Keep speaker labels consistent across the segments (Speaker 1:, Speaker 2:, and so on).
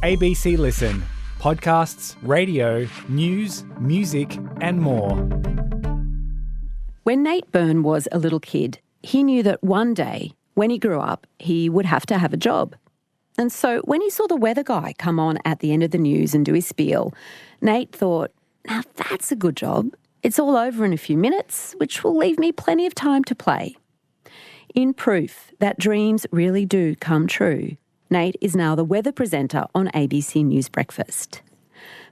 Speaker 1: ABC Listen. Podcasts, radio, news, music and more.
Speaker 2: When Nate Byrne was a little kid, he knew that one day, when he grew up, he would have to have a job. And so when he saw the weather guy come on at the end of the news and do his spiel, Nate thought, now that's a good job. It's all over in a few minutes, which will leave me plenty of time to play. In proof that dreams really do come true, Nate is now the weather presenter on ABC News Breakfast.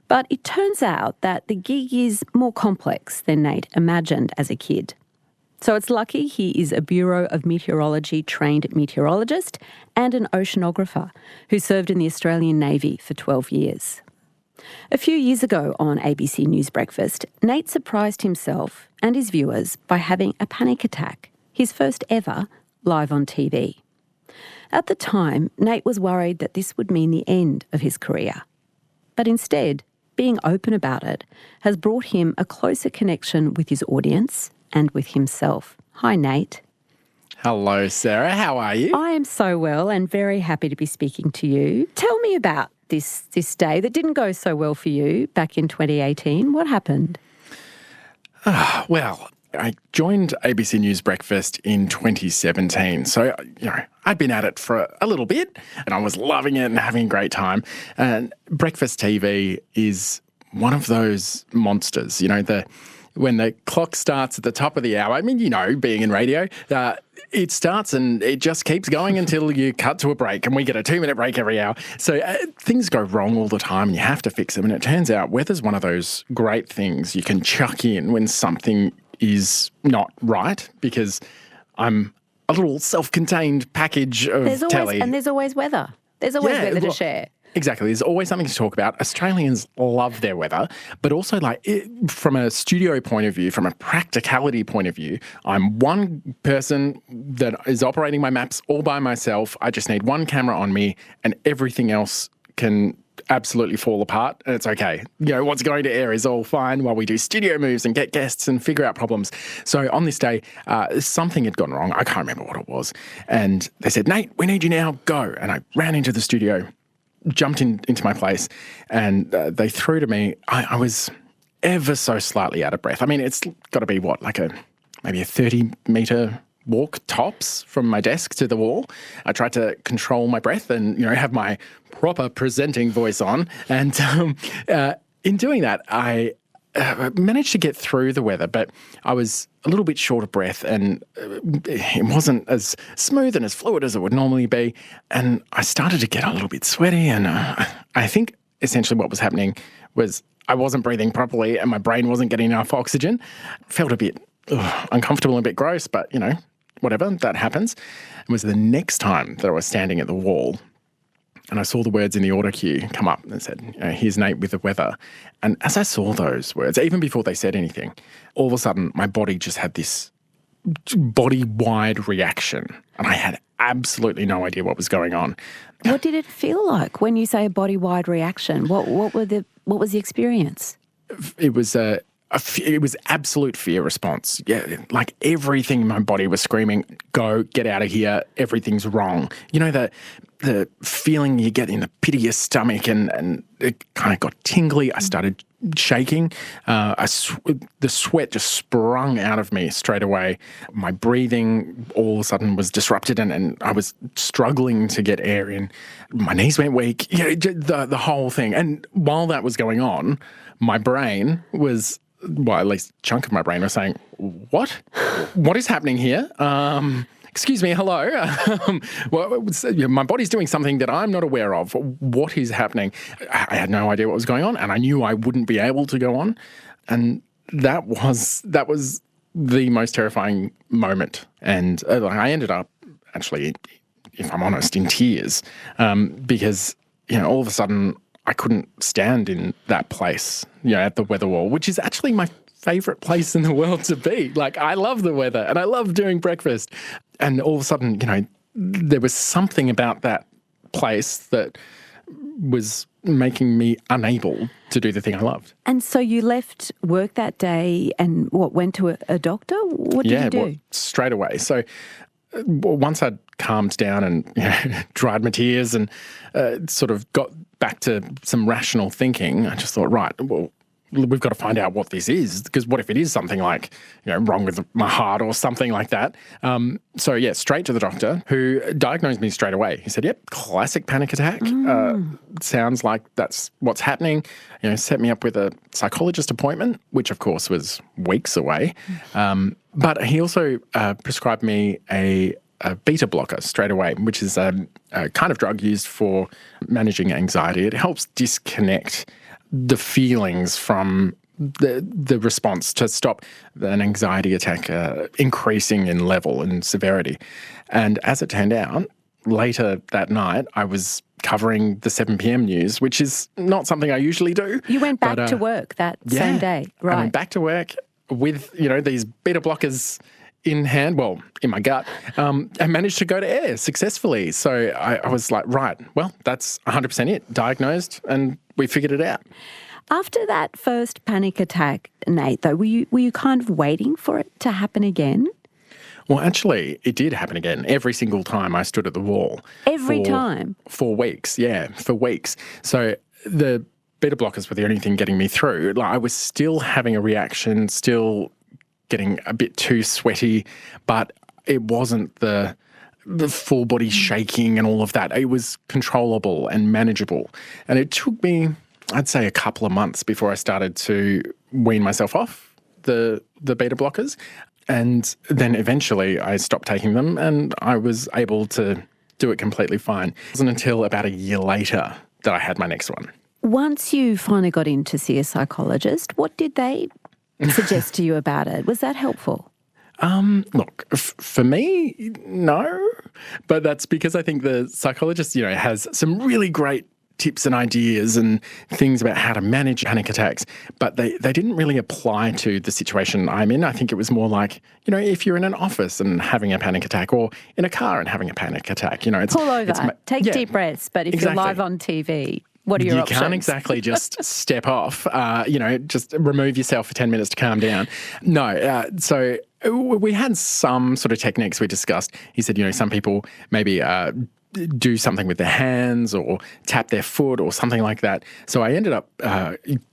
Speaker 2: But it turns out that the gig is more complex than Nate imagined as a kid. So it's lucky he is a Bureau of Meteorology trained meteorologist and an oceanographer who served in the Australian Navy for 12 years. A few years ago on ABC News Breakfast, Nate surprised himself and his viewers by having a panic attack, his first ever, live on TV. At the time, Nate was worried that this would mean the end of his career. But instead, being open about it has brought him a closer connection with his audience and with himself. Hi, Nate.
Speaker 3: Hello, Sarah. How are you?
Speaker 2: I am so well and very happy to be speaking to you. Tell me about this day that didn't go so well for you back in 2018. What happened?
Speaker 3: Well, I joined ABC News Breakfast in 2017. So, I'd been at it for a little bit and I was loving it and having a great time. And breakfast TV is one of those monsters, when the clock starts at the top of the hour, being in radio, it starts and it just keeps going until you cut to a break, and we get a 2-minute break every hour. So things go wrong all the time and you have to fix them. And it turns out weather's one of those great things you can chuck in when something is not right, because I'm a little self-contained package of telly.
Speaker 2: And there's always weather. There's always weather to share.
Speaker 3: Exactly. There's always something to talk about. Australians love their weather, but also from a studio point of view, from a practicality point of view, I'm one person that is operating my maps all by myself. I just need one camera on me and everything else can absolutely fall apart and it's okay. What's going to air is all fine while we do studio moves and get guests and figure out problems. So on this day, something had gone wrong. I can't remember what it was. And they said, Nate, we need you now, go. And I ran into the studio, jumped into my place, and they threw to me. I was ever so slightly out of breath. It's got to be maybe a 30-metre walk tops from my desk to the wall. I tried to control my breath and have my proper presenting voice on, and in doing that, I managed to get through the weather, but I was a little bit short of breath and it wasn't as smooth and as fluid as it would normally be. And I started to get a little bit sweaty, and I think essentially what was happening was I wasn't breathing properly and my brain wasn't getting enough oxygen. Felt a bit uncomfortable and a bit gross, but whatever, that happens. It was the next time that I was standing at the wall and I saw the words in the auto cue come up and said, here's Nate with the weather. And as I saw those words, even before they said anything, all of a sudden my body just had this body-wide reaction and I had absolutely no idea what was going on.
Speaker 2: What did it feel like when you say a body-wide reaction? What was the experience?
Speaker 3: It was absolute fear response. Yeah, like everything in my body was screaming, go, get out of here, everything's wrong. The feeling you get in the pit of your stomach and it kind of got tingly. I started shaking. The sweat just sprung out of me straight away. My breathing all of a sudden was disrupted and I was struggling to get air in. My knees went weak, the whole thing. And while that was going on, my brain was, well, at least a chunk of my brain was saying, what? What is happening here? Excuse me, hello. My body's doing something that I'm not aware of. What is happening? I had no idea what was going on and I knew I wouldn't be able to go on. And that was the most terrifying moment. And I ended up actually, if I'm honest, in tears because, all of a sudden I couldn't stand in that place, at the weather wall, which is actually my favourite place in the world to be. I love the weather and I love doing breakfast. And all of a sudden, there was something about that place that was making me unable to do the thing I loved.
Speaker 2: And so you left work that day and went to a doctor? What did you do?
Speaker 3: Well, straight away. So once I'd calmed down and dried my tears and sort of got back to some rational thinking, I just thought, right, well, we've got to find out what this is, because what if it is something like, wrong with my heart or something like that? So straight to the doctor, who diagnosed me straight away. He said, yep, classic panic attack. Sounds like that's what's happening. Set me up with a psychologist appointment, which of course was weeks away. But he also prescribed me a beta blocker straight away, which is a kind of drug used for managing anxiety. It helps disconnect the feelings from the response to stop an anxiety attack increasing in level and severity. And as it turned out, later that night, I was covering the 7 p.m. news, which is not something I usually do.
Speaker 2: You went back to work that same day, right?
Speaker 3: I went back to work with, these beta blockers in hand, well, in my gut, and managed to go to air successfully. So I was like, right, well, that's 100% it, diagnosed, and we figured it out.
Speaker 2: After that first panic attack, Nate, though, were you kind of waiting for it to happen again?
Speaker 3: Well, actually, it did happen again. Every single time I stood at the wall.
Speaker 2: Every time?
Speaker 3: For weeks, for weeks. So the beta blockers were the only thing getting me through. Like, I was still having a reaction, still getting a bit too sweaty, but it wasn't the full body shaking and all of that. It was controllable and manageable. And it took me, I'd say, a couple of months before I started to wean myself off the beta blockers. And then eventually I stopped taking them and I was able to do it completely fine. It wasn't until about a year later that I had my next one.
Speaker 2: Once you finally got in to see a psychologist, what did they suggest to you about it? Was that helpful?
Speaker 3: Look, for me, no. But that's because I think the psychologist, has some really great tips and ideas and things about how to manage panic attacks, but they didn't really apply to the situation I'm in. I think it was more like, if you're in an office and having a panic attack, or in a car and having a panic attack, it's...
Speaker 2: Pull over, take deep breaths, but if you're live on TV... What are your options?
Speaker 3: You can't exactly just step off, just remove yourself for 10 minutes to calm down. No, so we had some sort of techniques we discussed. He said, some people maybe do something with their hands or tap their foot or something like that. So I ended up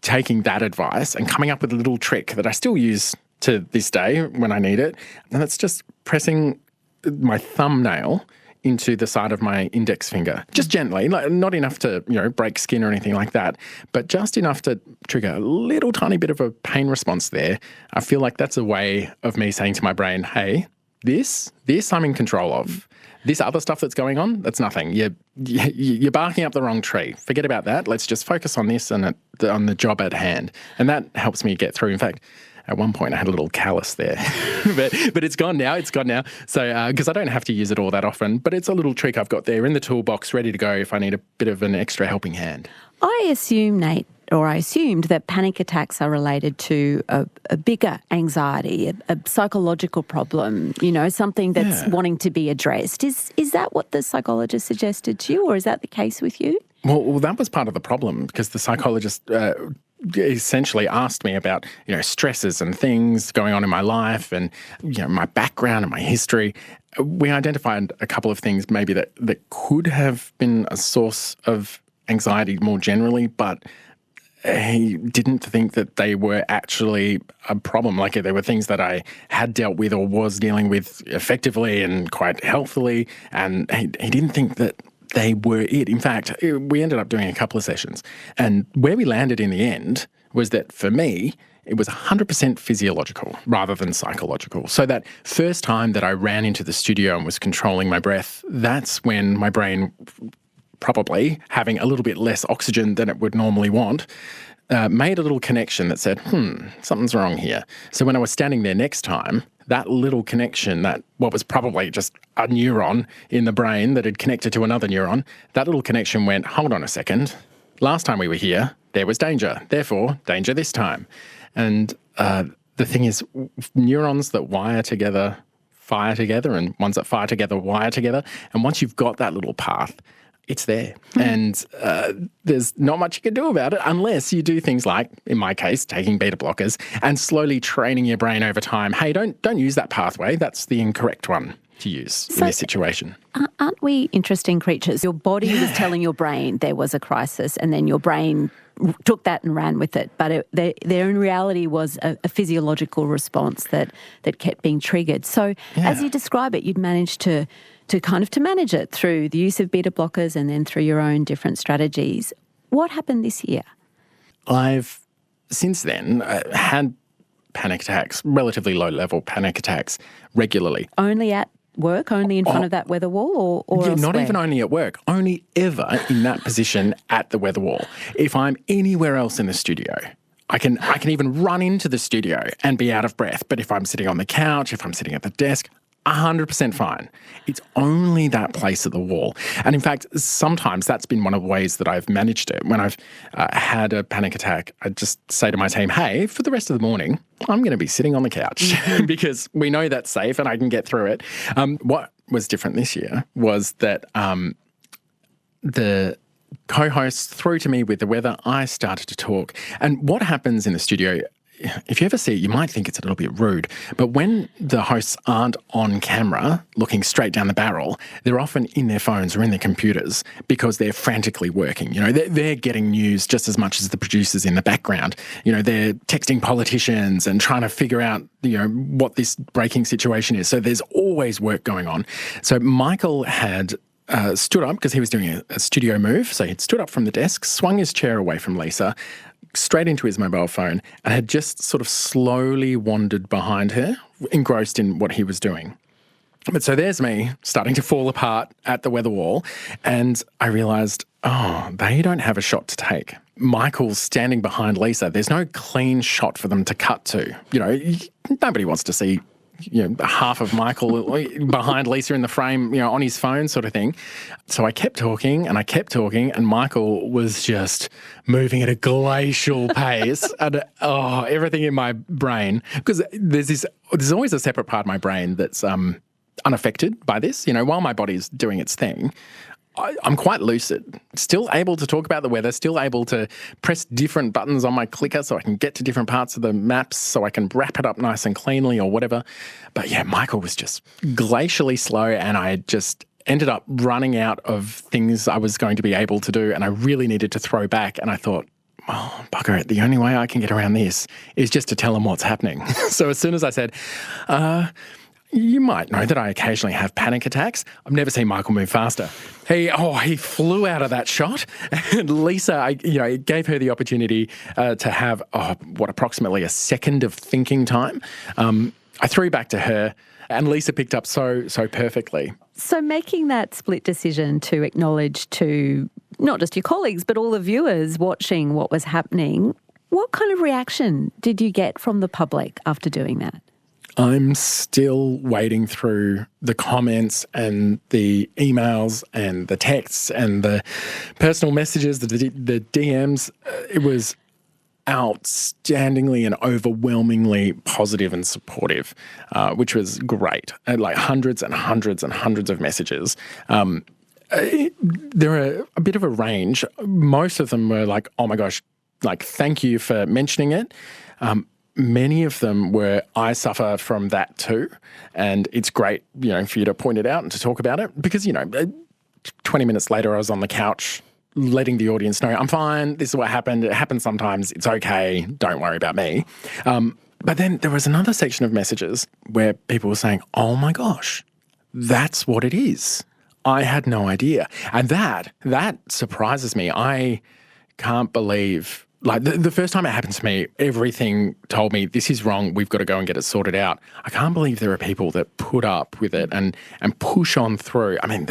Speaker 3: taking that advice and coming up with a little trick that I still use to this day when I need it. And it's just pressing my thumbnail into the side of my index finger, just gently, not enough to, break skin or anything like that, but just enough to trigger a little tiny bit of a pain response there. I feel like that's a way of me saying to my brain, hey, this I'm in control of. This other stuff that's going on, that's nothing. You're barking up the wrong tree. Forget about that. Let's just focus on this and on the job at hand. And that helps me get through. In fact, at one point I had a little callus there, but it's gone now. So, because I don't have to use it all that often, but it's a little trick I've got there in the toolbox ready to go if I need a bit of an extra helping hand.
Speaker 2: I assumed that panic attacks are related to a bigger anxiety, a psychological problem, something that's wanting to be addressed. Is that what the psychologist suggested to you, or is that the case with you?
Speaker 3: Well, that was part of the problem, because the psychologist essentially asked me about, stresses and things going on in my life and, my background and my history. We identified a couple of things maybe that could have been a source of anxiety more generally, but he didn't think that they were actually a problem. Like, they were things that I had dealt with or was dealing with effectively and quite healthily, and he didn't think that they were it. In fact, we ended up doing a couple of sessions, and where we landed in the end was that for me, it was 100% physiological rather than psychological. So that first time that I ran into the studio and was controlling my breath, that's when my brain, probably having a little bit less oxygen than it would normally want, made a little connection that said, something's wrong here. So when I was standing there next time, that little connection, that what was probably just a neuron in the brain that had connected to another neuron, that little connection went, hold on a second, last time we were here, there was danger, therefore danger this time. And the thing is, neurons that wire together fire together, and ones that fire together wire together. And once you've got that little path, it's there. And there's not much you can do about it unless you do things like, in my case, taking beta blockers and slowly training your brain over time. Hey, don't use that pathway. That's the incorrect one. to use in this situation.
Speaker 2: Aren't we interesting creatures? Your body was telling your brain there was a crisis, and then your brain took that and ran with it. But there in reality was a physiological response that kept being triggered. So as you describe it, you'd managed to manage it through the use of beta blockers and then through your own different strategies. What happened this year?
Speaker 3: I've since then had panic attacks, relatively low-level panic attacks regularly.
Speaker 2: Only at work, only in front of that weather wall or elsewhere?
Speaker 3: Not even only at work, only ever in that position at the weather wall. If I'm anywhere else in the studio, I can even run into the studio and be out of breath. But if I'm sitting on the couch, if I'm sitting at the desk, 100% fine. It's only that place at the wall. And in fact, sometimes that's been one of the ways that I've managed it. When I've had a panic attack, I just say to my team, hey, for the rest of the morning, I'm going to be sitting on the couch because we know that's safe and I can get through it. What was different this year was that the co-host threw to me with the weather. I started to talk. And what happens in the studio, if you ever see it, you might think it's a little bit rude, but when the hosts aren't on camera looking straight down the barrel, they're often in their phones or in their computers because they're frantically working. You know, they're getting news just as much as the producers in the background. You know, they're texting politicians and trying to figure out, you know, what this breaking situation is. So there's always work going on. So Michael had stood up because he was doing a studio move. So he'd stood up from the desk, swung his chair away from Lisa, straight into his mobile phone, and had just sort of slowly wandered behind her, engrossed in what he was doing. But so there's me starting to fall apart at the weather wall, and I realised, they don't have a shot to take. Michael's standing behind Lisa. There's no clean shot for them to cut to. You know, nobody wants to see, you know, half of Michael behind Lisa in the frame, you know, on his phone sort of thing. So I kept talking and Michael was just moving at a glacial pace and everything in my brain, because there's always a separate part of my brain that's unaffected by this. You know, while my body's doing its thing, I'm quite lucid, still able to talk about the weather, still able to press different buttons on my clicker so I can get to different parts of the maps so I can wrap it up nice and cleanly or whatever. But yeah, Michael was just glacially slow, and I just ended up running out of things I was going to be able to do, and I really needed to throw back. And I thought, bugger it, the only way I can get around this is just to tell him what's happening. So as soon as I said, you might know that I occasionally have panic attacks. I've never seen Michael move faster. He flew out of that shot. And Lisa, it gave her the opportunity to have, approximately a second of thinking time. I threw back to her, and Lisa picked up so perfectly.
Speaker 2: So making that split decision to acknowledge to not just your colleagues, but all the viewers watching what was happening, what kind of reaction did you get from the public after doing that?
Speaker 3: I'm still wading through the comments and the emails and the texts and the personal messages, the DMs. It was outstandingly and overwhelmingly positive and supportive, which was great. Like hundreds and hundreds and hundreds of messages. There are a bit of a range. Most of them were like, oh my gosh, like, thank you for mentioning it. Many of them were, I suffer from that too. And it's great, for you to point it out and to talk about it, because, 20 minutes later I was on the couch letting the audience know, I'm fine, this is what happened, it happens sometimes, it's okay, don't worry about me. But then there was another section of messages where people were saying, oh my gosh, that's what it is. I had no idea. And that surprises me. I can't believe... Like, the first time it happened to me, everything told me, this is wrong, we've got to go and get it sorted out. I can't believe there are people that put up with it and push on through. I mean,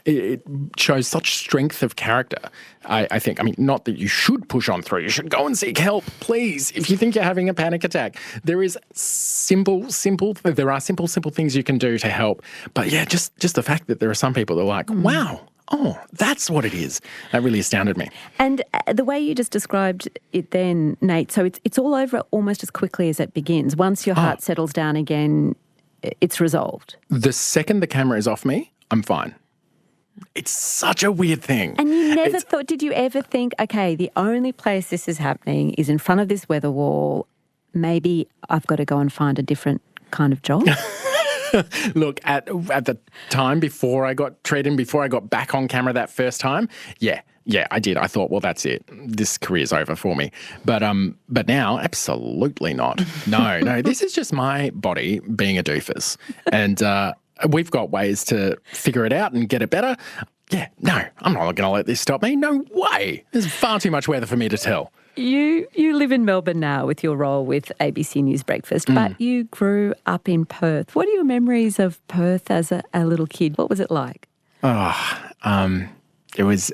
Speaker 3: it shows such strength of character, I think. I mean, not that you should push on through. You should go and seek help, please. If you think you're having a panic attack, there are simple things you can do to help. But yeah, just the fact that there are some people that are like, wow, oh, that's what it is. That really astounded me.
Speaker 2: And the way you just described it then, Nate, so it's all over almost as quickly as it begins. Once your heart settles down again, it's resolved.
Speaker 3: The second the camera is off me, I'm fine. It's such a weird thing.
Speaker 2: And you never thought, did you ever think, okay, the only place this is happening is in front of this weather wall, maybe I've got to go and find a different kind of job?
Speaker 3: Look, at the time before I got treated, before I got back on camera that first time, yeah, I did. I thought, well, that's it. This career's over for me. But now, absolutely not. No, this is just my body being a doofus. And we've got ways to figure it out and get it better. Yeah, no, I'm not going to let this stop me. No way. There's far too much weather for me to tell.
Speaker 2: You live in Melbourne now with your role with ABC News Breakfast, but you grew up in Perth. What are your memories of Perth as a little kid? What was it like?
Speaker 3: It was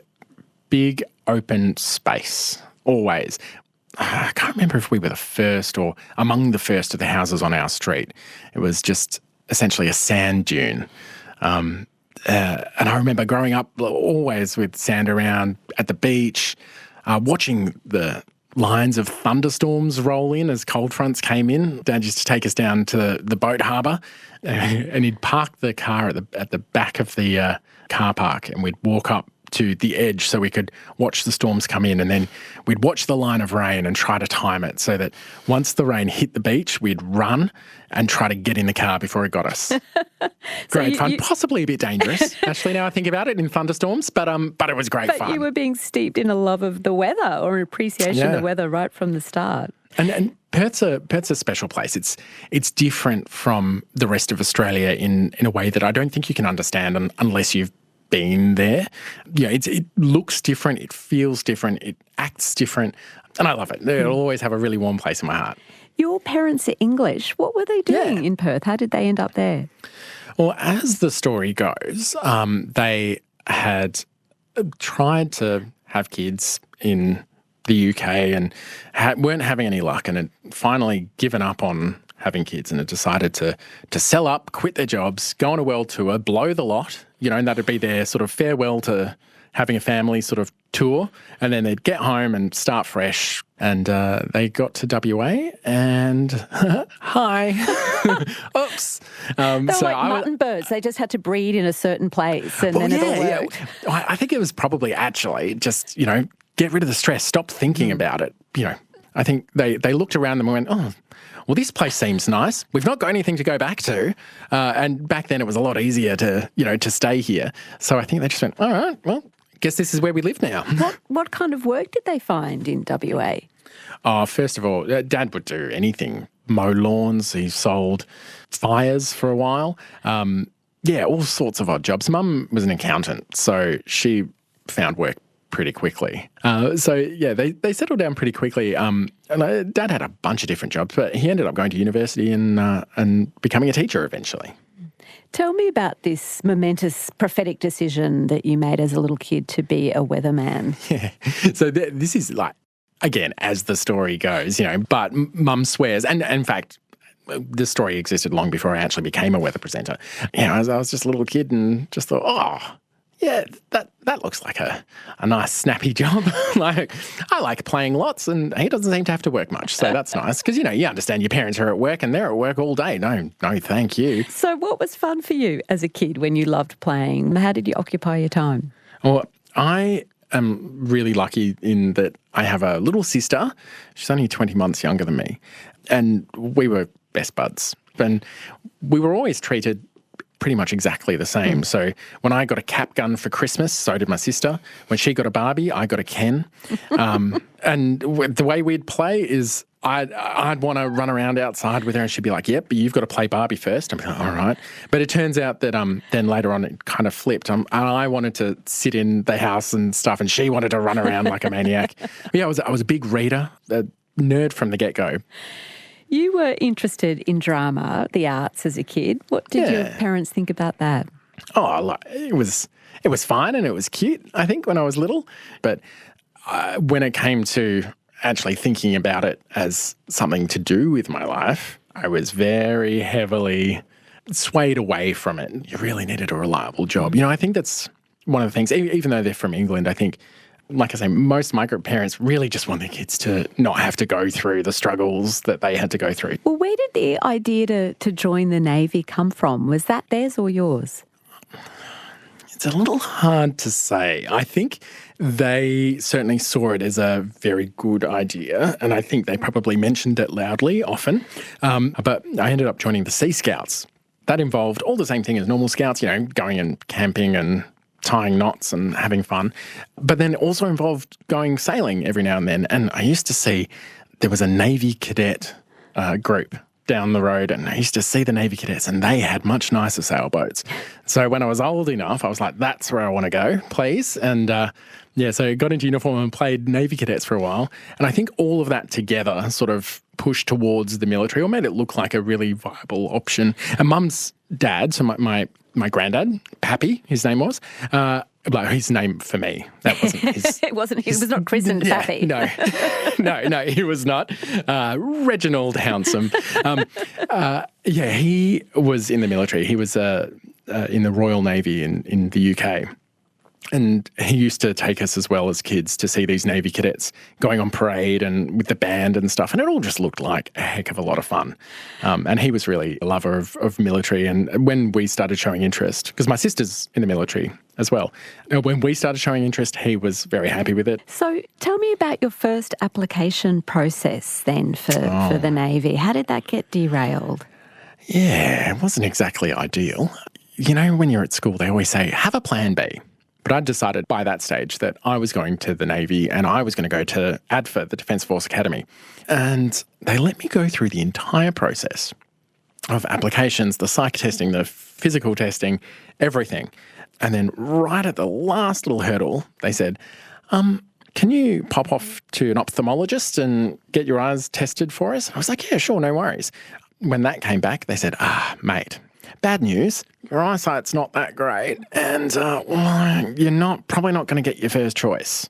Speaker 3: big open space, always. I can't remember if we were the first or among the first of the houses on our street. It was just essentially a sand dune. And I remember growing up always with sand around at the beach, watching the lines of thunderstorms roll in as cold fronts came in. Dad used to take us down to the boat harbour and he'd park the car at the back of the car park, and we'd walk up to the edge so we could watch the storms come in, and then we'd watch the line of rain and try to time it so that once the rain hit the beach, we'd run and try to get in the car before it got us. Great fun. Possibly a bit dangerous, actually, now I think about it, in thunderstorms, but it was great fun.
Speaker 2: But you were being steeped in a love of the weather or an appreciation of the weather right from the start.
Speaker 3: And Perth's a special place. It's different from the rest of Australia in a way that I don't think you can understand unless you've been there. It looks different, it feels different, it acts different, and I love it. It'll always have a really warm place in my heart.
Speaker 2: Your parents are English. What were they doing in Perth? How did they end up there?
Speaker 3: Well, as the story goes, they had tried to have kids in the UK and weren't having any luck, and had finally given up on having kids and had decided to sell up, quit their jobs, go on a world tour, blow the lot, and that'd be their sort of farewell to having a family sort of tour, and then they'd get home and start fresh. And they got to WA and hi. Oops.
Speaker 2: They were like mutton birds. They just had to breed in a certain place and then it all worked.
Speaker 3: Yeah. I think it was probably actually just, get rid of the stress, stop thinking about it. I think they looked around them and went, oh, well, this place seems nice. We've not got anything to go back to. And back then it was a lot easier to stay here. So I think they just went, all right, well, guess this is where we live now.
Speaker 2: What kind of work did they find in WA?
Speaker 3: Oh, first of all, Dad would do anything. Mow lawns. He sold fires for a while. All sorts of odd jobs. Mum was an accountant, so she found work pretty quickly. They settled down pretty quickly. And Dad had a bunch of different jobs, but he ended up going to university and becoming a teacher eventually.
Speaker 2: Tell me about this momentous prophetic decision that you made as a little kid to be a weatherman.
Speaker 3: Yeah. So this is like, again, as the story goes, but Mum swears, and in fact, the story existed long before I actually became a weather presenter. I was just a little kid and just thought, oh, yeah, that looks like a nice snappy job. I like playing lots, and he doesn't seem to have to work much, so that's nice. Because, you understand your parents are at work and they're at work all day. No, thank you.
Speaker 2: So what was fun for you as a kid when you loved playing? How did you occupy your time?
Speaker 3: Well, I am really lucky in that I have a little sister. She's only 20 months younger than me, and we were best buds. And we were always treated pretty much exactly the same. So when I got a cap gun for Christmas, so did my sister. When she got a Barbie, I got a Ken. And the way we'd play is I'd want to run around outside with her and she'd be like, yep, but you've got to play Barbie first. I'm like, all right. But it turns out that then later on it kind of flipped. I wanted to sit in the house and stuff, and she wanted to run around like a maniac. Yeah, I was a big reader, a nerd from the get-go.
Speaker 2: You were interested in drama, the arts, as a kid. What did your parents think about that?
Speaker 3: Oh, it was fine and it was cute, I think, when I was little. But when it came to actually thinking about it as something to do with my life, I was very heavily swayed away from it. You really needed a reliable job. I think that's one of the things, even though they're from England, I think, like I say, most migrant parents really just want their kids to not have to go through the struggles that they had to go through.
Speaker 2: Well, where did the idea to join the Navy come from? Was that theirs or yours?
Speaker 3: It's a little hard to say. I think they certainly saw it as a very good idea, and I think they probably mentioned it loudly often. But I ended up joining the Sea Scouts. that involved all the same thing as normal scouts, going and camping and tying knots and having fun. But then it also involved going sailing every now and then. And I used to see there was a Navy cadet group down the road, and I used to see the Navy cadets, and they had much nicer sailboats. So when I was old enough, I was like, that's where I want to go, please. And so I got into uniform and played Navy cadets for a while. And I think all of that together sort of pushed towards the military, or made it look like a really viable option. And Mum's dad, so my granddad, Pappy, his name was, his name for me. That wasn't his.
Speaker 2: He was not christened Pappy.
Speaker 3: No, he was not. Reginald Hounsome. He was in the military. He was in the Royal Navy in the UK. And he used to take us as well as kids to see these Navy cadets going on parade and with the band and stuff. And it all just looked like a heck of a lot of fun. And he was really a lover of military. And when we started showing interest, because my sister's in the military as well, when we started showing interest, he was very happy with it.
Speaker 2: So tell me about your first application process then for the Navy. How did that get derailed?
Speaker 3: Yeah, it wasn't exactly ideal. When you're at school, they always say, have a plan B. But I'd decided by that stage that I was going to the Navy and I was going to go to ADFA, the Defence Force Academy. And they let me go through the entire process of applications, the psych testing, the physical testing, everything. And then right at the last little hurdle, they said, can you pop off to an ophthalmologist and get your eyes tested for us? I was like, yeah, sure, no worries. When that came back, they said, mate, bad news, your eyesight's not that great and you're probably not going to get your first choice.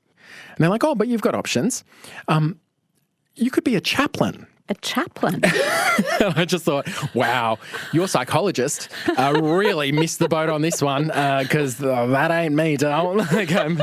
Speaker 3: And they're like, but you've got options. You could be a chaplain.
Speaker 2: A chaplain?
Speaker 3: And I just thought, wow, your psychologist really missed the boat on this one because that ain't me, darling. I'm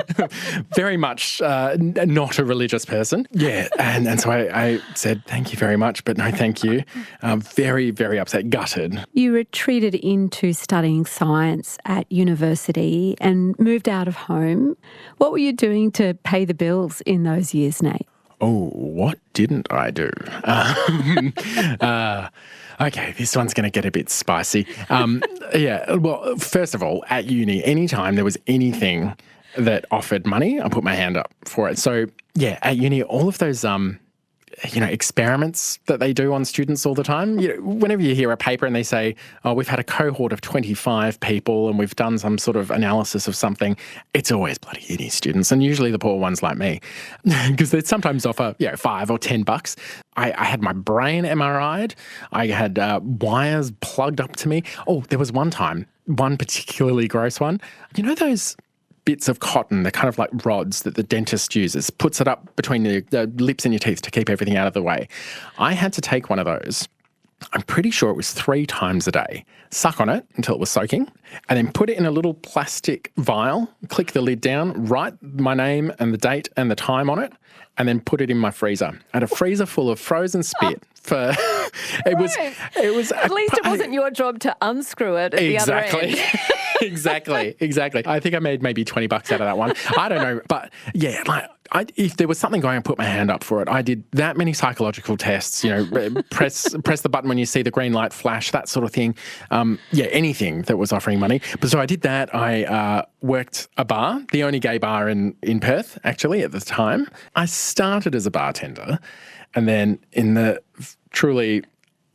Speaker 3: very much not a religious person. Yeah, and so I said, thank you very much, but no thank you. Very, very upset, gutted.
Speaker 2: You retreated into studying science at university and moved out of home. What were you doing to pay the bills in those years, Nate?
Speaker 3: Oh, what didn't I do? Okay, this one's going to get a bit spicy. Well, first of all, at uni, anytime there was anything that offered money, I put my hand up for it. So, yeah, at uni, all of those experiments that they do on students all the time. Whenever you hear a paper and they say, we've had a cohort of 25 people and we've done some sort of analysis of something, it's always bloody uni students, and usually the poor ones like me, because they sometimes offer, $5 or $10. I had my brain MRI'd. I had wires plugged up to me. Oh, there was one time, one particularly gross one. Those bits of cotton, they're kind of like rods that the dentist uses, puts it up between the lips and your teeth to keep everything out of the way. I had to take one of those, I'm pretty sure it was 3 times a day, suck on it until it was soaking, and then put it in a little plastic vial, click the lid down, write my name and the date and the time on it, and then put it in my freezer. I had a freezer full of frozen spit. It was
Speaker 2: at least it wasn't your job to unscrew it at the other end.
Speaker 3: Exactly. I think I made maybe $20 out of that one. I don't know, but yeah, if there was something going, I put my hand up for it. I did that many psychological tests. Press the button when you see the green light flash, that sort of thing. Anything that was offering money. But so I did that. I worked a bar, the only gay bar in Perth, actually, at the time. I started as a bartender, and then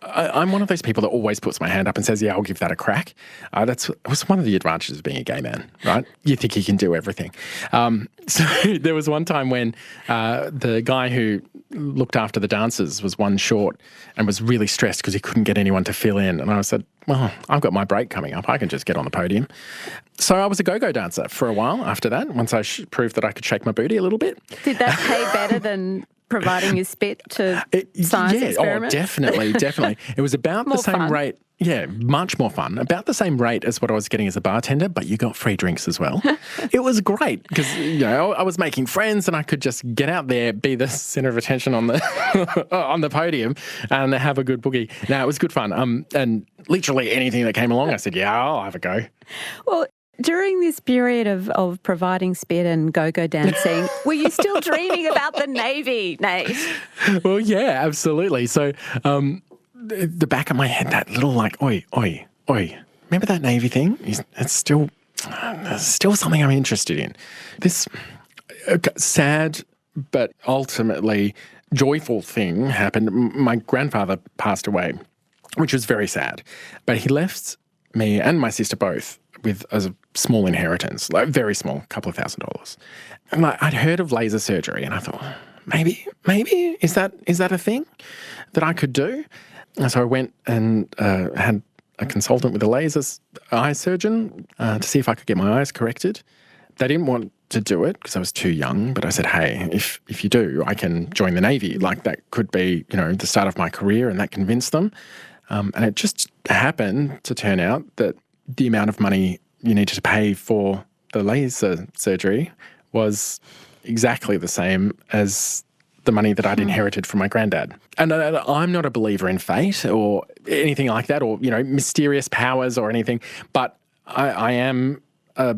Speaker 3: I'm one of those people that always puts my hand up and says, yeah, I'll give that a crack. That was one of the advantages of being a gay man, right? You think you can do everything. So there was one time when the guy who looked after the dancers was one short and was really stressed because he couldn't get anyone to fill in. And I said, well, I've got my break coming up. I can just get on the podium. So I was a go-go dancer for a while after that, once I proved that I could shake my booty a little bit.
Speaker 2: Did that pay better than providing your spit to science experiments?
Speaker 3: Oh, definitely. It was about the same rate. Yeah, much more fun. About the same rate as what I was getting as a bartender, but you got free drinks as well. It was great because, I was making friends and I could just get out there, be the centre of attention on the on the podium and have a good boogie. Now, it was good fun. And literally anything that came along, I said, yeah, I'll have a go.
Speaker 2: Well, during this period of providing spit and go-go dancing, were you still dreaming about the Navy, Nate?
Speaker 3: Well, yeah, absolutely. So the back of my head, that little oi, oi, remember that Navy thing? It's still something I'm interested in. This sad but ultimately joyful thing happened. My grandfather passed away, which was very sad. But he left me and my sister both with a small inheritance, like very small, a couple of $1,000s. And I'd heard of laser surgery, and I thought, maybe is that a thing that I could do? And so I went and had a consultant with a laser eye surgeon to see if I could get my eyes corrected. They didn't want to do it because I was too young, but I said, hey, if you do, I can join the Navy. Like, that could be, the start of my career, and that convinced them. And it just happened to turn out that the amount of money you needed to pay for the laser surgery was exactly the same as the money that I'd inherited from my granddad. And I'm not a believer in fate or anything like that, or, mysterious powers or anything, but I am a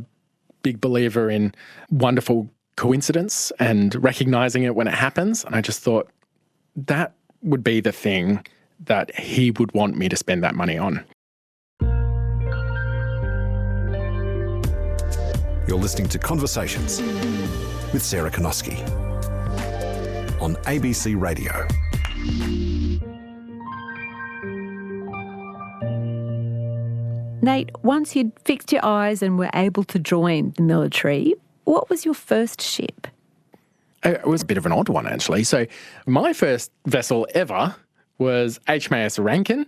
Speaker 3: big believer in wonderful coincidence and recognising it when it happens. And I just thought that would be the thing that he would want me to spend that money on.
Speaker 4: You're listening to Conversations with Sarah Konoski on ABC Radio.
Speaker 2: Nate, once you'd fixed your eyes and were able to join the military, what was your first ship?
Speaker 3: It was a bit of an odd one, actually. So my first vessel ever was HMAS Rankin,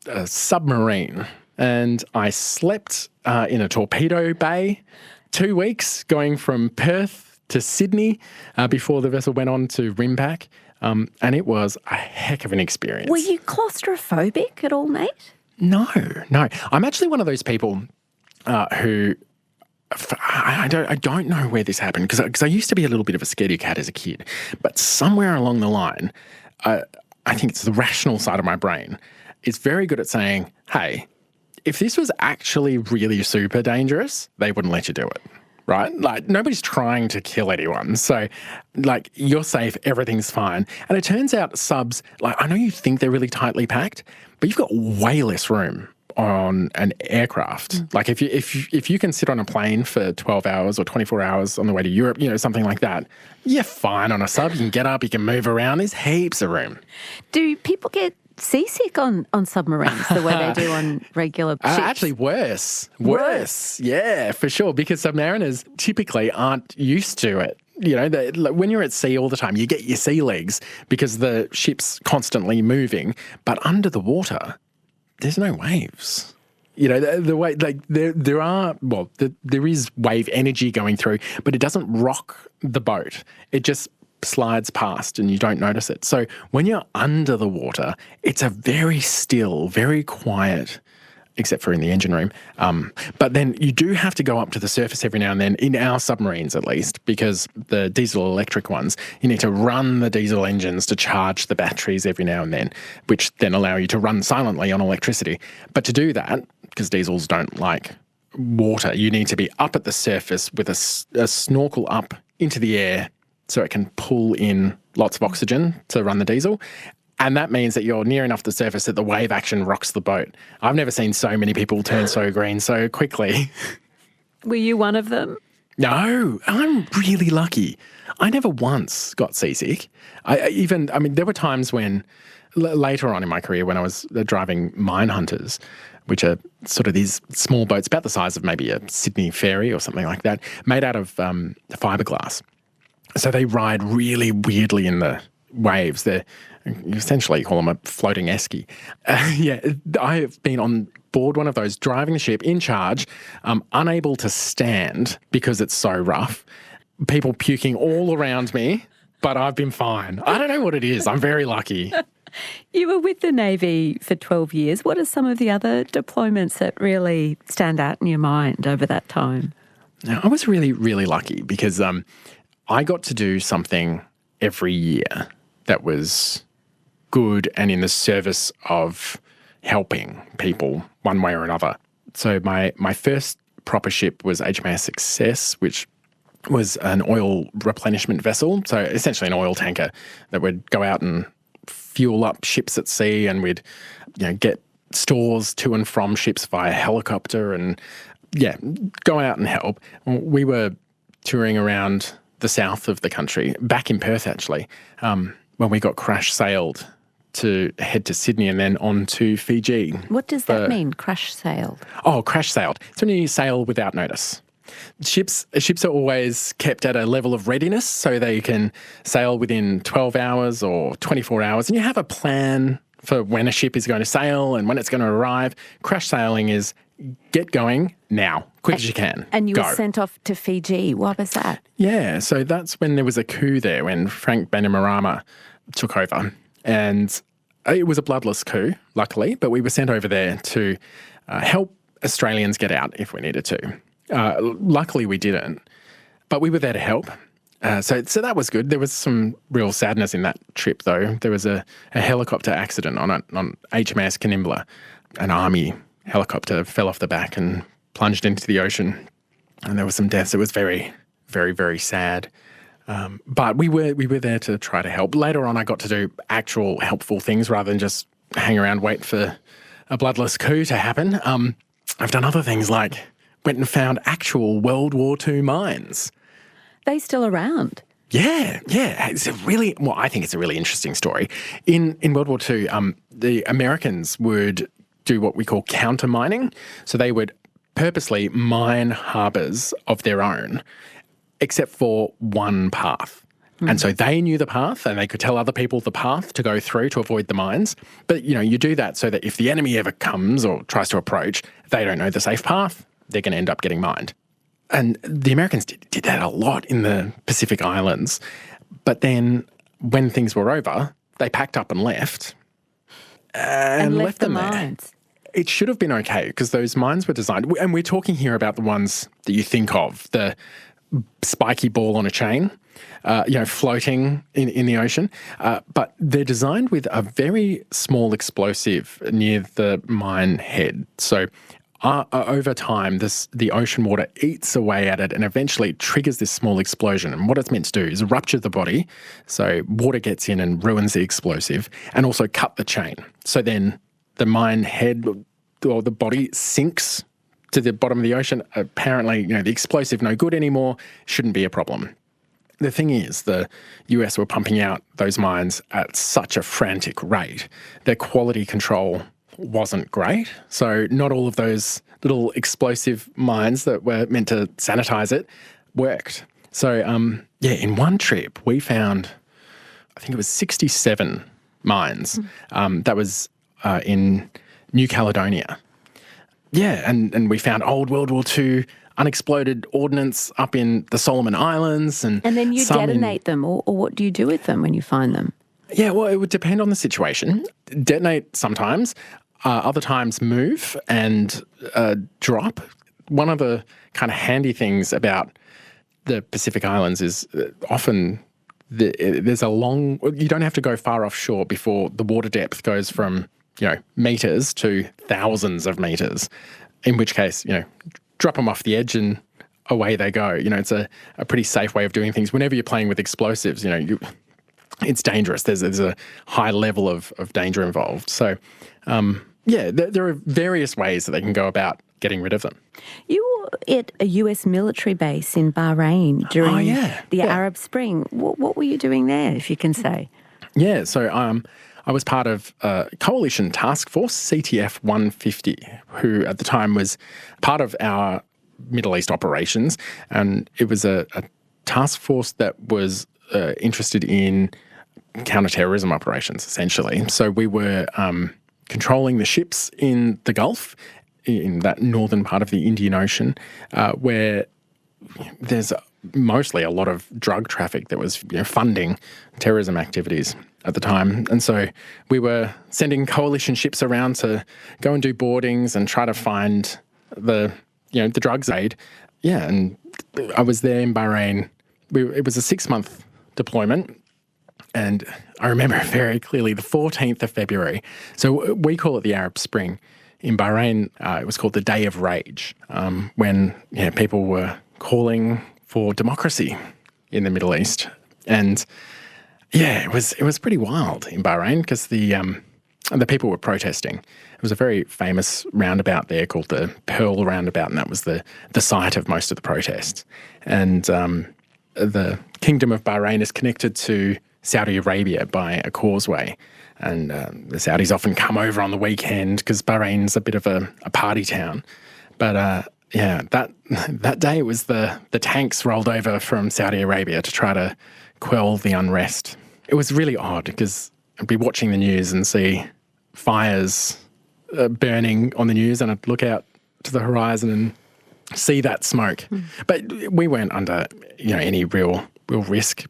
Speaker 3: a submarine. And I slept in a torpedo bay 2 weeks, going from Perth to Sydney before the vessel went on to Rimback. And it was a heck of an experience.
Speaker 2: Were you claustrophobic at all, Nate?
Speaker 3: No. I'm actually one of those people who I don't know where this happened, because I used to be a little bit of a scaredy cat as a kid, but somewhere along the line, I think it's the rational side of my brain, is very good at saying, hey, if this was actually really super dangerous, they wouldn't let you do it, right? Like, nobody's trying to kill anyone. So, like, you're safe, everything's fine. And it turns out subs, like, I know you think they're really tightly packed, but you've got way less room on an aircraft. Like, if you can sit on a plane for 12 hours or 24 hours on the way to Europe, something like that, you're fine on a sub. You can get up, you can move around. There's heaps of room.
Speaker 2: Do people get seasick on submarines the way they do on regular ships?
Speaker 3: Actually, worse. Yeah, for sure, because submariners typically aren't used to it. When you're at sea all the time, you get your sea legs because the ship's constantly moving. But under the water, there's no waves. The way, like, there is wave energy going through, but it doesn't rock the boat. It just slides past and you don't notice it. So when you're under the water, it's a very still, very quiet, except for in the engine room. But then you do have to go up to the surface every now and then, in our submarines at least, because the diesel electric ones, you need to run the diesel engines to charge the batteries every now and then, which then allow you to run silently on electricity. But to do that, because diesels don't like water, you need to be up at the surface with a snorkel up into the air so it can pull in lots of oxygen to run the diesel. And that means that you're near enough the surface that the wave action rocks the boat. I've never seen so many people turn so green so quickly.
Speaker 2: Were you one of them?
Speaker 3: No, I'm really lucky. I never once got seasick. There were times when, later on in my career, when I was driving mine hunters, which are sort of these small boats about the size of maybe a Sydney ferry or something like that, made out of fiberglass. So they ride really weirdly in the waves. You essentially call them a floating esky. I have been on board one of those, driving the ship, in charge, unable to stand because it's so rough. People puking all around me, but I've been fine. I don't know what it is. I'm very lucky.
Speaker 2: You were with the Navy for 12 years. What are some of the other deployments that really stand out in your mind over that time?
Speaker 3: Now, I was really, really lucky because I got to do something every year that was good and in the service of helping people one way or another. So my first proper ship was HMAS Success, which was an oil replenishment vessel, so essentially an oil tanker that would go out and fuel up ships at sea, and we'd get stores to and from ships via helicopter and, go out and help. We were touring around the south of the country, back in Perth actually, when we got crash-sailed to head to Sydney and then on to Fiji.
Speaker 2: What does that mean, crash-sailed?
Speaker 3: Oh, crash-sailed. It's when you sail without notice. Ships are always kept at a level of readiness so they can sail within 12 hours or 24 hours, and you have a plan for when a ship is going to sail and when it's going to arrive. Crash sailing is get going now, quick as you can.
Speaker 2: And you
Speaker 3: go.
Speaker 2: were sent off to Fiji. What was that?
Speaker 3: Yeah, so that's when there was a coup there, when Frank Bainimarama took over. And it was a bloodless coup, luckily, but we were sent over there to help Australians get out if we needed to. Luckily, we didn't, but we were there to help. So that was good. There was some real sadness in that trip, though. There was a helicopter accident on HMAS Canimbla. An army helicopter fell off the back and plunged into the ocean, and there were some deaths. It was very, very, very sad. But we were there to try to help. Later on, I got to do actual helpful things rather than just hang around wait for a bloodless coup to happen. I've done other things like went and found actual World War II mines.
Speaker 2: They still around?
Speaker 3: Yeah. It's I think it's a really interesting story. In World War II, the Americans would do what we call counter-mining. So they would purposely mine harbours of their own, except for one path. And so they knew the path and they could tell other people the path to go through to avoid the mines. But, you do that so that if the enemy ever comes or tries to approach, they don't know the safe path, they're going to end up getting mined. And the Americans did that a lot in the Pacific Islands. But then when things were over, they packed up and left. And left them
Speaker 2: the
Speaker 3: there.
Speaker 2: mines.
Speaker 3: It should have been okay because those mines were designed, and we're talking here about the ones that you think of, the spiky ball on a chain, floating in the ocean. But they're designed with a very small explosive near the mine head. So over time, the ocean water eats away at it and eventually triggers this small explosion. And what it's meant to do is rupture the body, so water gets in and ruins the explosive, and also cut the chain. So then the mine head or the body sinks to the bottom of the ocean. Apparently, the explosive no good anymore, shouldn't be a problem. The thing is, the US were pumping out those mines at such a frantic rate, their quality control wasn't great. So not all of those little explosive mines that were meant to sanitize it worked. So, in one trip, we found, I think it was 67 mines. That was in New Caledonia. Yeah, and we found old World War II unexploded ordnance up in the Solomon Islands. And
Speaker 2: then you detonate them, or what do you do with them when you find them?
Speaker 3: Yeah, well, it would depend on the situation. Detonate sometimes, other times move and drop. One of the kind of handy things about the Pacific Islands is often there's you don't have to go far offshore before the water depth goes from metres to thousands of metres, in which case, drop them off the edge and away they go. It's a pretty safe way of doing things. Whenever you're playing with explosives, it's dangerous. There's a high level of danger involved. So, there are various ways that they can go about getting rid of them. You were
Speaker 2: at a US military base in Bahrain during the Arab Spring. What were you doing there, if you can say?
Speaker 3: Yeah, so I was part of a coalition task force, CTF 150, who at the time was part of our Middle East operations. And it was a task force that was interested in counter-terrorism operations, essentially. So we were controlling the ships in the Gulf, in that northern part of the Indian Ocean, where there's mostly a lot of drug traffic that was funding terrorism activities at the time. And so we were sending coalition ships around to go and do boardings and try to find the drugs aid. Yeah, and I was there in Bahrain. It was a 6-month deployment. And I remember very clearly the 14th of February. So we call it the Arab Spring. In Bahrain, it was called the Day of Rage, when people were calling for democracy in the Middle East. And it was pretty wild in Bahrain because the the people were protesting. It was a very famous roundabout there called the Pearl Roundabout, and that was the site of most of the protests. And the Kingdom of Bahrain is connected to Saudi Arabia by a causeway. And the Saudis often come over on the weekend because Bahrain's a bit of a party town. But that day it was the tanks rolled over from Saudi Arabia to try to quell the unrest. It was really odd because I'd be watching the news and see fires burning on the news, and I'd look out to the horizon and see that smoke. But we weren't under any real risk.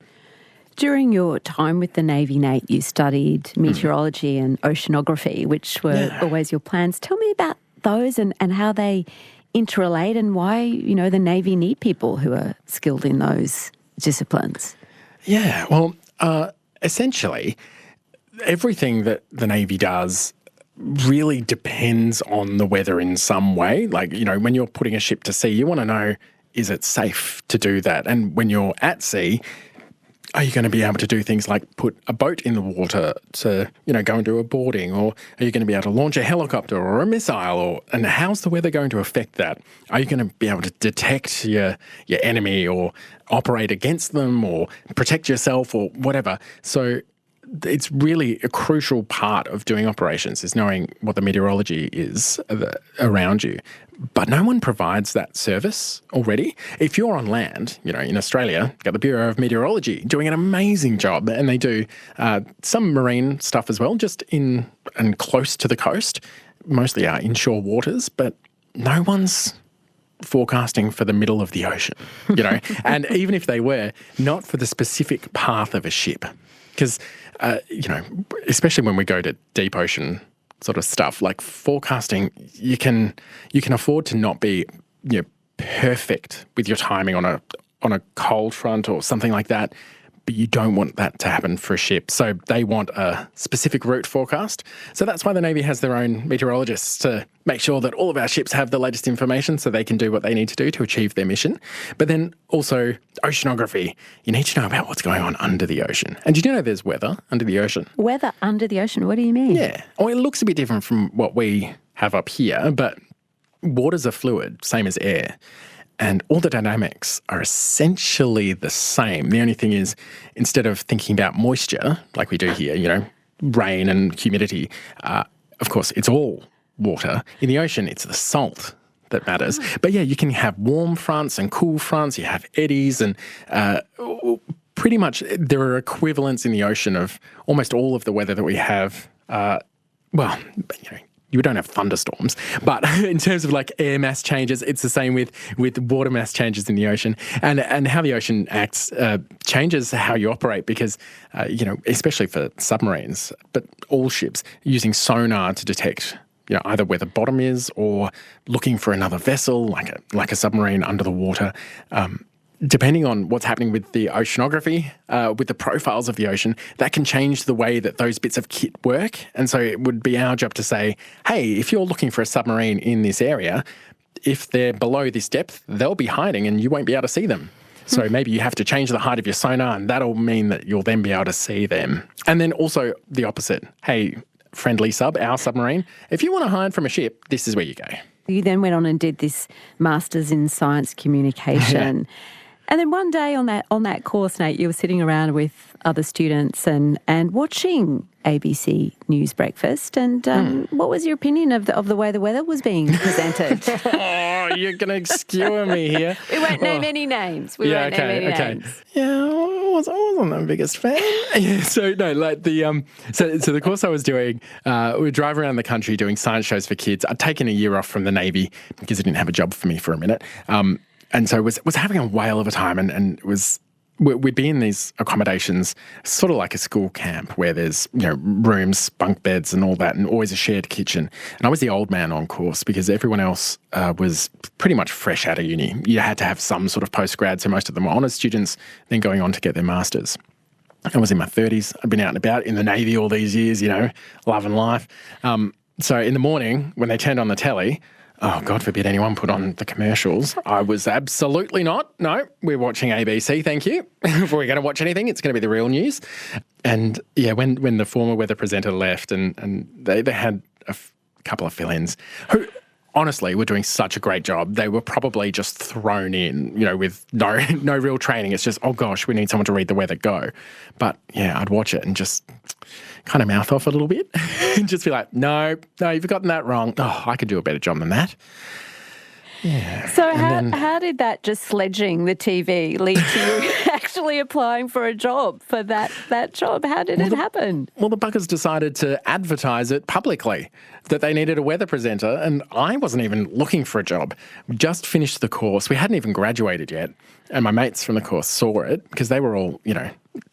Speaker 2: During your time with the Navy, Nate, you studied meteorology and oceanography, which were always your plans. Tell me about those and how they interrelate and why, the Navy need people who are skilled in those disciplines.
Speaker 3: Yeah, well, essentially, everything that the Navy does really depends on the weather in some way. Like, when you're putting a ship to sea, you want to know, is it safe to do that? And when you're at sea, are you going to be able to do things like put a boat in the water to, go and do a boarding? Or are you going to be able to launch a helicopter or a missile? And how's the weather going to affect that? Are you going to be able to detect your enemy or operate against them or protect yourself or whatever? So it's really a crucial part of doing operations is knowing what the meteorology is around you. But no one provides that service already. If you're on land, in Australia, you've got the Bureau of Meteorology doing an amazing job, and they do some marine stuff as well, just in and close to the coast, mostly our inshore waters, but no one's forecasting for the middle of the ocean, and even if they were, not for the specific path of a ship. Because, especially when we go to deep ocean sort of stuff, like forecasting, you can afford to not be perfect with your timing on a cold front or something like that, but you don't want that to happen for a ship. So they want a specific route forecast. So that's why the Navy has their own meteorologists to make sure that all of our ships have the latest information so they can do what they need to do to achieve their mission. But then also oceanography. You need to know about what's going on under the ocean. And did you know there's weather under the ocean?
Speaker 2: Weather under the ocean? What do you mean?
Speaker 3: Yeah. Well, it looks a bit different from what we have up here, but water's a fluid, same as air. And all the dynamics are essentially the same. The only thing is, instead of thinking about moisture, like we do here, rain and humidity, of course, it's all water. In the ocean, it's the salt that matters. But yeah, you can have warm fronts and cool fronts. You have eddies and pretty much there are equivalents in the ocean of almost all of the weather that we have. You don't have thunderstorms, but in terms of like air mass changes, it's the same with water mass changes in the ocean, and how the ocean acts changes how you operate because, especially for submarines, but all ships using sonar to detect, either where the bottom is or looking for another vessel like a submarine under the water. Depending on what's happening with the oceanography, with the profiles of the ocean, that can change the way that those bits of kit work. And so it would be our job to say, hey, if you're looking for a submarine in this area, if they're below this depth, they'll be hiding and you won't be able to see them. So maybe you have to change the height of your sonar and that'll mean that you'll then be able to see them. And then also the opposite. Hey, friendly sub, our submarine, if you want to hide from a ship, this is where you go.
Speaker 2: You then went on and did this Masters in Science Communication. And then one day on that course, Nate, you were sitting around with other students and watching ABC News Breakfast. And what was your opinion of the way the weather was being presented?
Speaker 3: Oh, you're going to skewer me here.
Speaker 2: We won't name any names. Names.
Speaker 3: Yeah, I wasn't the biggest fan. Yeah, so no, like so the course I was doing, we drive around the country doing science shows for kids. I'd taken a year off from the Navy because it didn't have a job for me for a minute. And so was having a whale of a time and we'd be in these accommodations, sort of like a school camp where there's, rooms, bunk beds and all that and always a shared kitchen. And I was the old man on course because everyone else was pretty much fresh out of uni. You had to have some sort of post-grad, so most of them were honours students, then going on to get their masters. I was in my 30s. I'd been out and about in the Navy all these years, loving life. So in the morning when they turned on the telly, oh, God forbid anyone put on the commercials. I was absolutely not. No, we're watching ABC, thank you. If we're going to watch anything, it's going to be the real news. And yeah, when the former weather presenter left and they had a couple of fill-ins who honestly were doing such a great job. They were probably just thrown in, with no real training. It's just, oh gosh, we need someone to read the weather, go. But yeah, I'd watch it and just kind of mouth off a little bit and just be like, no, you've gotten that wrong. Oh, I could do a better job than that. Yeah.
Speaker 2: So how did that just sledging the TV lead to you actually applying for a job for that job? How did it happen?
Speaker 3: Well, the buggers decided to advertise it publicly that they needed a weather presenter, and I wasn't even looking for a job. We just finished the course. We hadn't even graduated yet, and my mates from the course saw it because they were all,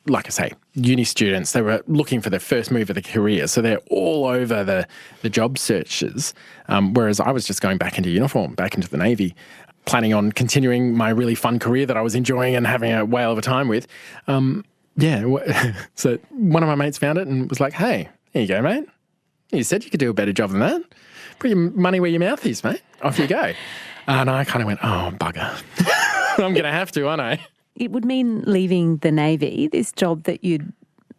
Speaker 3: like I say, uni students. They were looking for their first move of their career, so they're all over the job searches, whereas I was just going back into uniform, back into the Navy, planning on continuing my really fun career that I was enjoying and having a whale of a time with. So one of my mates found it and was like, hey, here you go, mate. You said you could do a better job than that. Put your money where your mouth is, mate. Off you go. And I kind of went, oh, bugger. I'm going to have to, aren't I?
Speaker 2: It would mean leaving the Navy, this job that you'd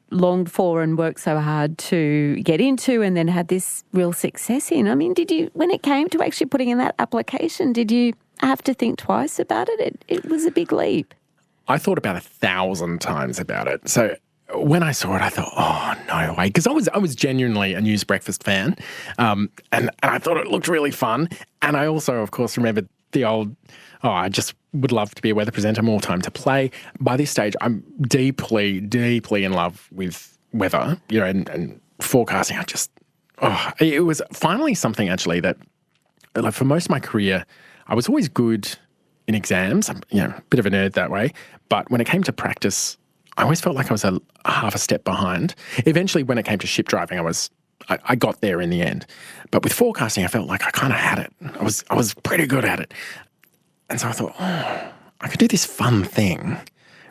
Speaker 2: longed for and worked so hard to get into and then had this real success in. I mean, when it came to actually putting in that application, did you have to think twice about it? It was a big leap.
Speaker 3: I thought about 1,000 times about it. So when I saw it, I thought, oh, no way. Because I was genuinely a news breakfast fan, and I thought it looked really fun. And I also, of course, remembered the old, I just would love to be a weather presenter, more time to play. By this stage, I'm deeply, deeply in love with weather, and forecasting. It was finally something actually that, like, for most of my career, I was always good in exams. I'm, a bit of a nerd that way. But when it came to practice, I always felt like I was a half a step behind. Eventually, when it came to ship driving, I got there in the end. But with forecasting, I felt like I kind of had it. I was pretty good at it. And so I thought, I could do this fun thing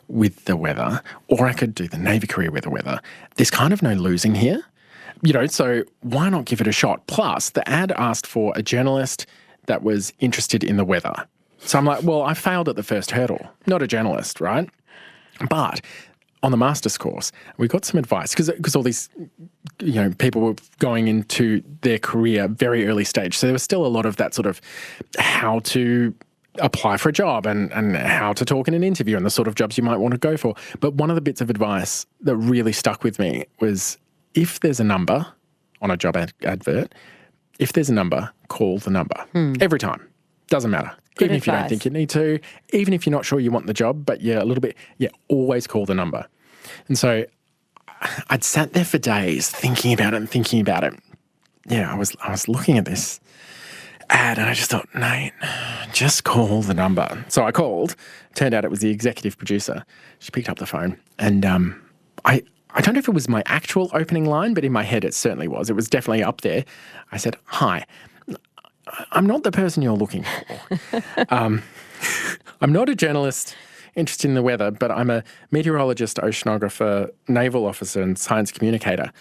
Speaker 3: with the weather, or I could do the Navy career with the weather. There's kind of no losing here, so why not give it a shot? Plus, the ad asked for a journalist that was interested in the weather. So I'm like, well, I failed at the first hurdle, not a journalist, right? But on the master's course, we got some advice because all these, people were going into their career very early stage. So there was still a lot of that sort of how to apply for a job and how to talk in an interview and the sort of jobs you might want to go for. But one of the bits of advice that really stuck with me was, if there's a number on a job advert, if there's a number, call the number. Every time. Doesn't matter.
Speaker 2: Good
Speaker 3: even
Speaker 2: advice.
Speaker 3: If you don't think you need to, even if you're not sure you want the job, but a little bit, always call the number. And so I'd sat there for days thinking about it. Yeah, I was looking at this ad and I just thought, Nate, just call the number. So I called. Turned out it was the executive producer. She picked up the phone and I don't know if it was my actual opening line, but in my head it certainly was. It was definitely up there. I said, hi, I'm not the person you're looking for. I'm not a journalist interested in the weather, but I'm a meteorologist, oceanographer, naval officer and science communicator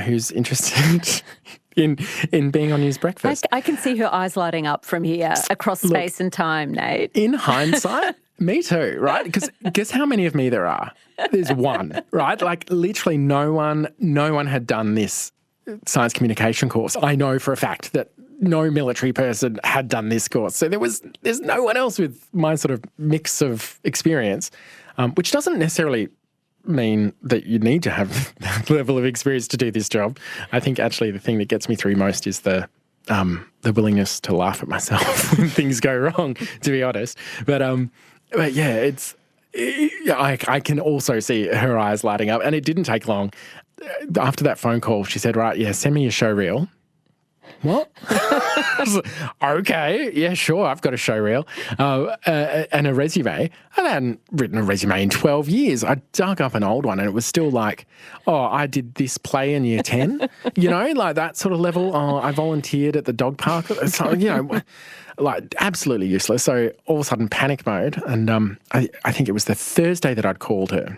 Speaker 3: who's interested in being on News Breakfast.
Speaker 2: I can see her eyes lighting up from here across space and time, Nate.
Speaker 3: In hindsight, me too, right? Because guess how many of me there are? There's one, right? Like literally no one had done this science communication course. I know for a fact that no military person had done this course. So there's no one else with my sort of mix of experience, which doesn't necessarily mean that you need to have that level of experience to do this job. I think actually the thing that gets me through most is the willingness to laugh at myself when things go wrong, to be honest. But yeah, I can also see her eyes lighting up, and it didn't take long. After that phone call, she said, right, send me your show reel. What? Okay, yeah, sure, I've got a show reel and a resume. I hadn't written a resume in 12 years. I dug up an old one and it was still like, I did this play in year 10, like that sort of level. I volunteered at the dog park. So, like absolutely useless. So all of a sudden panic mode. And I think it was the Thursday that I'd called her.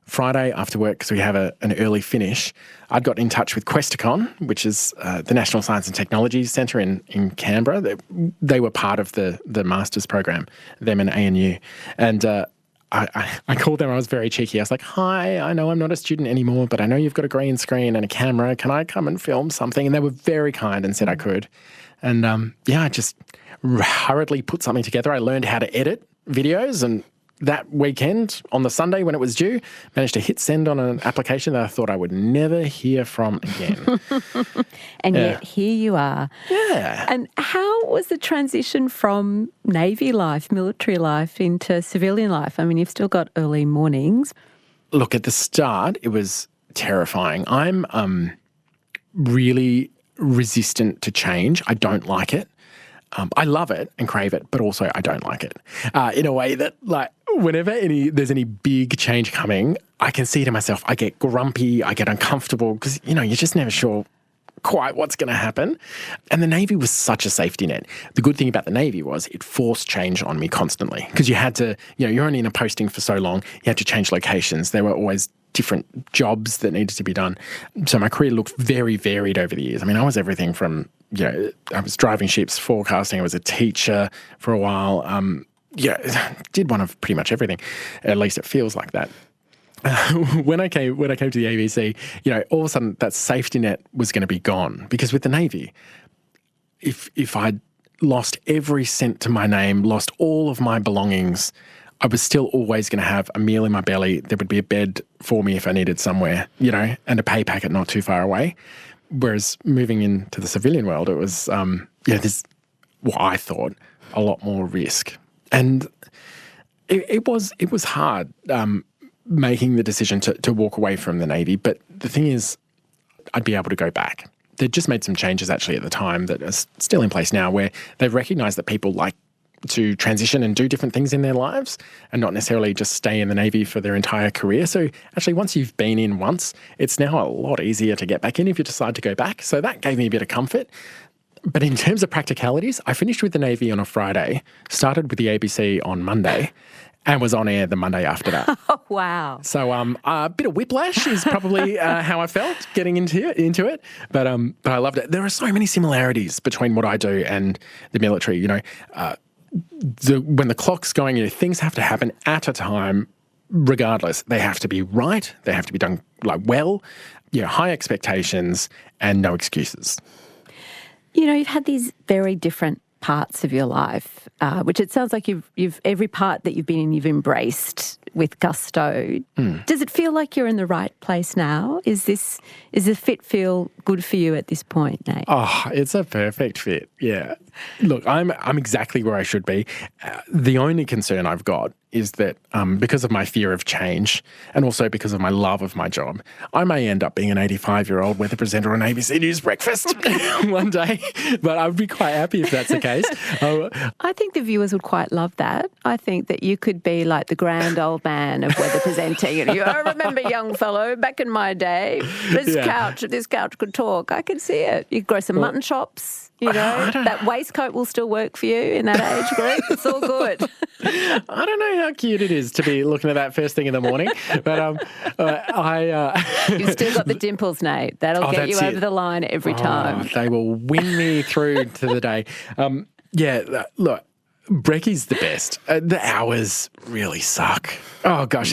Speaker 3: Friday after work, because we have an early finish, I'd got in touch with Questacon, which is the National Science and Technology Centre in Canberra. They were part of the master's program, them and ANU. And I called them. I was very cheeky. I was like, hi, I know I'm not a student anymore, but I know you've got a green screen and a camera. Can I come and film something? And they were very kind and said I could. And I just hurriedly put something together. I learned how to edit videos, and that weekend, on the Sunday when it was due, managed to hit send on an application that I thought I would never hear from again.
Speaker 2: And yet here you are.
Speaker 3: Yeah.
Speaker 2: And how was the transition from Navy life, military life, into civilian life? I mean, you've still got early mornings.
Speaker 3: Look, at the start, it was terrifying. I'm really resistant to change. I don't like it. I love it and crave it, but also I don't like it in a way that, like, whenever there's any big change coming, I can see to myself, I get grumpy, I get uncomfortable because, you're just never sure quite what's going to happen. And the Navy was such a safety net. The good thing about the Navy was it forced change on me constantly because you had to, you're only in a posting for so long, you had to change locations. There were always different jobs that needed to be done. So my career looked very varied over the years. I mean, I was everything from, I was driving ships, forecasting, I was a teacher for a while. Did one of pretty much everything. At least it feels like that. When I came to the ABC, all of a sudden that safety net was going to be gone because with the Navy, if I'd lost every cent to my name, lost all of my belongings, I was still always going to have a meal in my belly. There would be a bed for me if I needed somewhere, and a pay packet not too far away. Whereas moving into the civilian world, it was, there's what I thought a lot more risk. And it was hard making the decision to walk away from the Navy. But the thing is, I'd be able to go back. They'd just made some changes actually at the time that are still in place now where they've recognised that people like to transition and do different things in their lives and not necessarily just stay in the Navy for their entire career. So actually once you've been in once, it's now a lot easier to get back in if you decide to go back. So that gave me a bit of comfort. But in terms of practicalities, I finished with the Navy on a Friday, started with the ABC on Monday, and was on air the Monday after that.
Speaker 2: Oh, wow.
Speaker 3: So a bit of whiplash is probably how I felt getting into it. But I loved it. There are so many similarities between what I do and the military. When the clock's going, things have to happen at a time, regardless. They have to be right. They have to be done well. High expectations and no excuses.
Speaker 2: You've had these very different parts of your life, which it sounds like you've every part that you've been in, you've embraced with gusto. Does it feel like you're in the right place now? Is the fit feel good for you at this point, Nate?
Speaker 3: Oh, it's a perfect fit. Yeah. Look, I'm exactly where I should be. The only concern I've got is that because of my fear of change and also because of my love of my job, I may end up being an 85-year-old weather presenter on ABC News Breakfast one day, but I'd be quite happy if that's the case.
Speaker 2: I think the viewers would quite love that. I think that you could be like the grand old man of weather presenting. I remember, young fellow, back in my day, this couch could talk. I could see it. You could grow some mutton chops. That waistcoat will still work for you in that age group. It's all good.
Speaker 3: I don't know how cute it is to be looking at that first thing in the morning, but
Speaker 2: You've still got the dimples, Nate. That'll get you over the line every time.
Speaker 3: They will win me through to the day. Look, Brekkie's the best. The hours really suck. Oh gosh,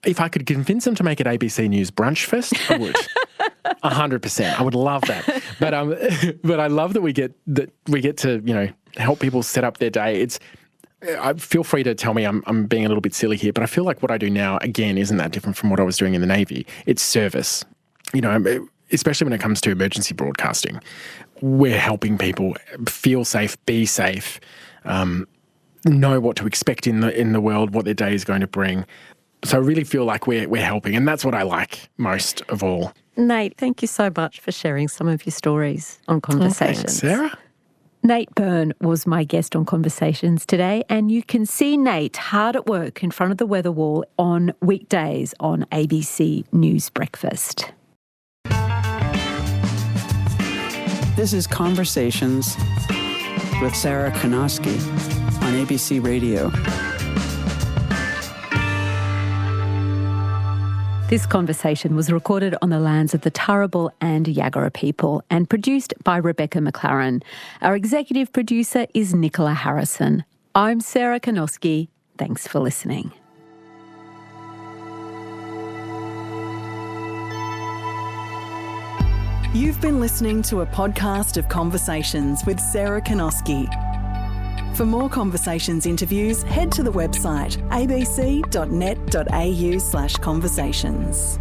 Speaker 3: if I could convince them to make it ABC News brunch first, I would. 100%. I would love that. But I love that we get to help people set up their day. Feel free to tell me I'm being a little bit silly here, but I feel like what I do now again isn't that different from what I was doing in the Navy. It's service. Especially when it comes to emergency broadcasting, we're helping people feel safe, be safe, know what to expect in the world, what their day is going to bring. So I really feel like we're helping, and that's what I like most of all.
Speaker 2: Nate, thank you so much for sharing some of your stories on Conversations.
Speaker 3: Thanks, Sarah.
Speaker 2: Nate Byrne was my guest on Conversations today, and you can see Nate hard at work in front of the weather wall on weekdays on ABC News Breakfast.
Speaker 5: This is Conversations with Sarah Konoski on ABC Radio.
Speaker 2: This conversation was recorded on the lands of the Turrbal and Yagara people and produced by Rebecca McLaren. Our executive producer is Nicola Harrison. I'm Sarah Kanoski. Thanks for listening.
Speaker 6: You've been listening to a podcast of Conversations with Sarah Kanoski. For more Conversations interviews, head to the website abc.net.au/conversations.